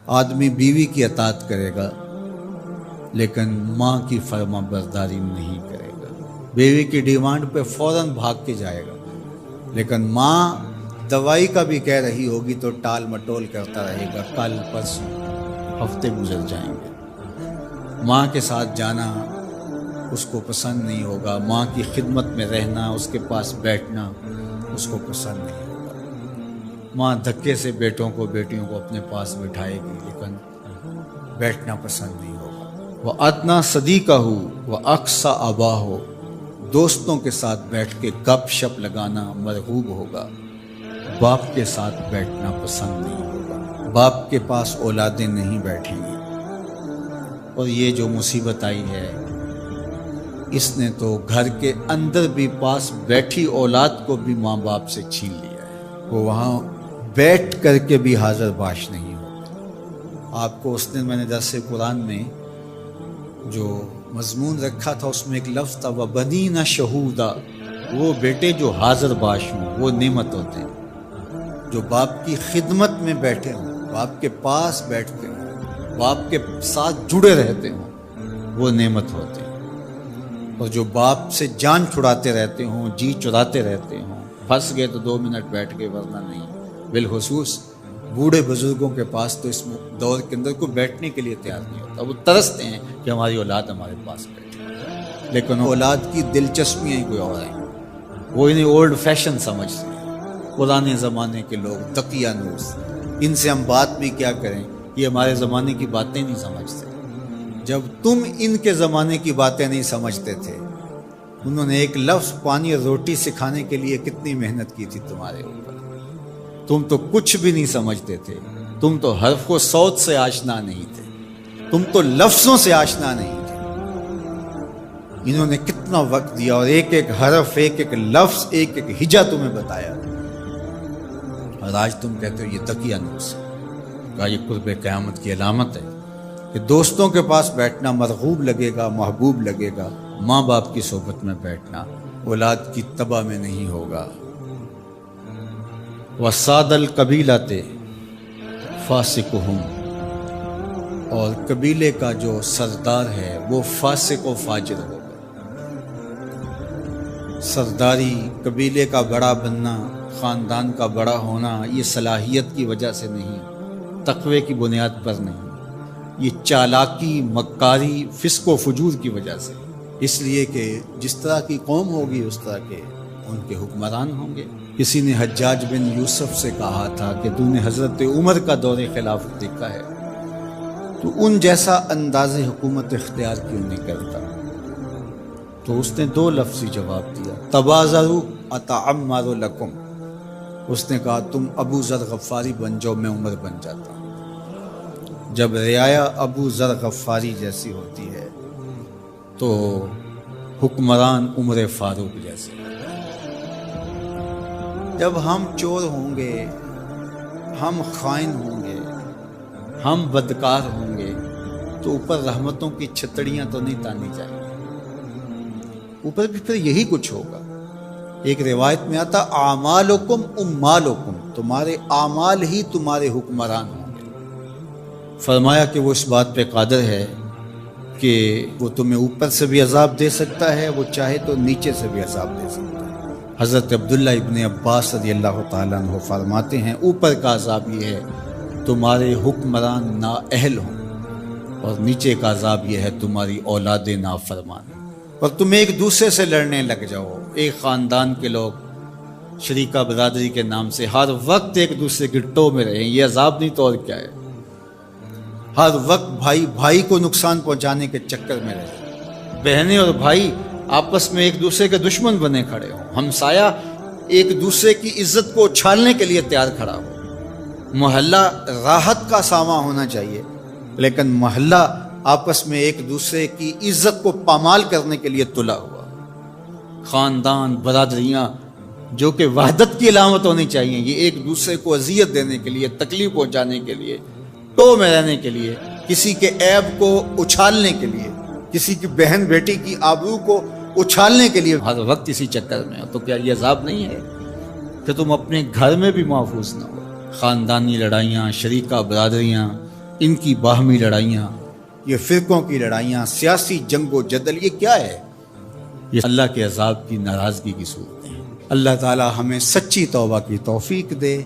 آدمی بیوی کی اطاعت کرے گا لیکن ماں کی فرما برداری نہیں کرے گا، بیوی کی ڈیمانڈ پہ فوراً بھاگ کے جائے گا، لیکن ماں دوائی کا بھی کہہ رہی ہوگی تو ٹال مٹول کرتا رہے گا، کل پرسوں ہفتے گزر جائیں گے، ماں کے ساتھ جانا اس کو پسند نہیں ہوگا، ماں کی خدمت میں رہنا، اس کے پاس بیٹھنا اس کو پسند نہیں ہوگا، ماں دھکے سے بیٹوں کو بیٹیوں کو اپنے پاس بٹھائے گی لیکن بیٹھنا پسند نہیں ہوگا۔ وہ ادنا صدیقہ ہو وہ اقصا آبا ہو، دوستوں کے ساتھ بیٹھ کے گپ شپ لگانا مرغوب ہوگا، باپ کے ساتھ بیٹھنا پسند نہیں ہوگا، باپ کے پاس اولادیں نہیں بیٹھیں گی۔ اور یہ جو مصیبت آئی ہے اس نے تو گھر کے اندر بھی پاس بیٹھی اولاد کو بھی ماں باپ سے چھین لیا ہے، وہ وہاں بیٹھ کر کے بھی حاضر باش نہیں ہوتے۔ آپ کو اس دن میں نے درس قرآن میں جو مضمون رکھا تھا اس میں ایک لفظ تھا وَبَنِينَ شَهُودًا، وہ بیٹے جو حاضر باش ہوں وہ نعمت ہوتے ہیں، جو باپ کی خدمت میں بیٹھے ہوں، باپ کے پاس بیٹھتے ہوں، باپ کے ساتھ جڑے رہتے ہوں، وہ نعمت ہوتے ہیں۔ اور جو باپ سے جان چھڑاتے رہتے ہوں، جی چراتے رہتے ہوں، پھنس گئے تو 2 منٹ بیٹھ کے ورنہ نہیں۔ بالخصوص بوڑھے بزرگوں کے پاس تو اس دور کے اندر کوئی بیٹھنے کے لیے تیار نہیں ہوتا، وہ ترستے ہیں کہ ہماری اولاد ہمارے پاس بیٹھے، لیکن اولاد کی دلچسپیاں ہی کوئی اور ہیں، وہ انہیں اولڈ فیشن سمجھتے ہیں، پرانے زمانے کے لوگ دقیانوس، ان سے ہم بات بھی کیا کریں، یہ ہمارے زمانے کی باتیں نہیں سمجھتے۔ جب تم ان کے زمانے کی باتیں نہیں سمجھتے تھے، انہوں نے ایک لفظ پانی اور روٹی سکھانے کے لیے کتنی محنت کی تھی تمہارے اوپر، تم تو کچھ بھی نہیں سمجھتے تھے، تم تو حرف و صوت سے آشنا نہیں تھے، تم تو لفظوں سے آشنا نہیں تھے، انہوں نے کتنا وقت دیا اور ایک ایک حرف، ایک ایک لفظ، ایک ایک ہجا تمہیں بتایا، اور آج تم کہتے ہو یہ دقیانوس ہے۔ کہا یہ قرب قیامت کی علامت ہے کہ دوستوں کے پاس بیٹھنا مرغوب لگے گا، محبوب لگے گا، ماں باپ کی صحبت میں بیٹھنا اولاد کی تباہ میں نہیں ہوگا۔ وَسَادَ الْقَبِيلَةِ فَاسِقُهُمْ، اور قبیلے کا جو سردار ہے وہ فاسق و فاجر ہوگا۔ سرداری، قبیلے کا بڑا بننا، خاندان کا بڑا ہونا یہ صلاحیت کی وجہ سے نہیں، تقوی کی بنیاد پر نہیں، یہ چالاکی، مکاری، فسق و فجور کی وجہ سے، اس لیے کہ جس طرح کی قوم ہوگی اس طرح کے ان کے حکمران ہوں گے۔ کسی نے حجاج بن یوسف سے کہا تھا کہ تو نے حضرت عمر کا دور خلافت دیکھا ہے تو ان جیسا انداز حکومت اختیار کیوں نہیں کرتا؟ تو اس نے 2 لفظی جواب دیا، تبازروا اتعمر لکم، اس نے کہا تم ابو ذر غفاری بن جاؤ، میں عمر بن جاتا ہوں۔ جب رعایا ابو ذر غفاری جیسی ہوتی ہے تو حکمران عمر فاروق جیسے، جب ہم چور ہوں گے، ہم خائن ہوں گے، ہم بدکار ہوں گے تو اوپر رحمتوں کی چھتڑیاں تو نہیں تانی جائیں گی، اوپر بھی پھر یہی کچھ ہوگا۔ ایک روایت میں آتا اعمالکم امالکم، تمہارے اعمال ہی تمہارے حکمران ہوں گے۔ فرمایا کہ وہ اس بات پہ قادر ہے کہ وہ تمہیں اوپر سے بھی عذاب دے سکتا ہے، وہ چاہے تو نیچے سے بھی عذاب دے سکتا ہے۔ حضرت عبداللہ ابن عباس رضی اللہ تعالیٰ عنہ فرماتے ہیں اوپر کا عذاب یہ ہے تمہارے حکمران نااہل ہوں، اور نیچے کا عذاب یہ ہے تمہاری اولاد نافرمان، اور تم ایک دوسرے سے لڑنے لگ جاؤ، ایک خاندان کے لوگ شریکہ برادری کے نام سے ہر وقت ایک دوسرے کی ٹو میں رہیں، یہ عذاب نہیں تو اور کیا ہے؟ ہر وقت بھائی بھائی کو نقصان پہنچانے کے چکر میں رہے، بہنیں اور بھائی آپس میں ایک دوسرے کے دشمن بنے کھڑے ہوں، ہمسایہ ایک دوسرے کی عزت کو اچھالنے کے لیے تیار کھڑا ہو۔ محلہ راحت کا ساما ہونا چاہیے، لیکن محلہ آپس میں ایک دوسرے کی عزت کو پامال کرنے کے لیے تلا ہوا۔ خاندان، برادریاں جو کہ وحدت کی علامت ہونی چاہیے، یہ ایک دوسرے کو اذیت دینے کے لیے، تکلیف پہنچانے کے لیے، ٹو میں رہنے کے لیے، کسی کے عیب کو اچھالنے کے لیے، کسی کی بہن بیٹی کی آبرو کو اچھالنے کے لیے ہر وقت اسی چکر میں ہو، تو کیا یہ عذاب نہیں ہے کہ تم اپنے گھر میں بھی محفوظ نہ ہو؟ خاندانی لڑائیاں، شریکہ برادریاں، ان کی باہمی لڑائیاں، یہ فرقوں کی لڑائیاں، سیاسی جنگ و جدل، یہ کیا ہے؟ یہ اللہ کے عذاب کی ناراضگی کی صورتیں ہیں۔ اللہ تعالی ہمیں سچی توبہ کی توفیق دے۔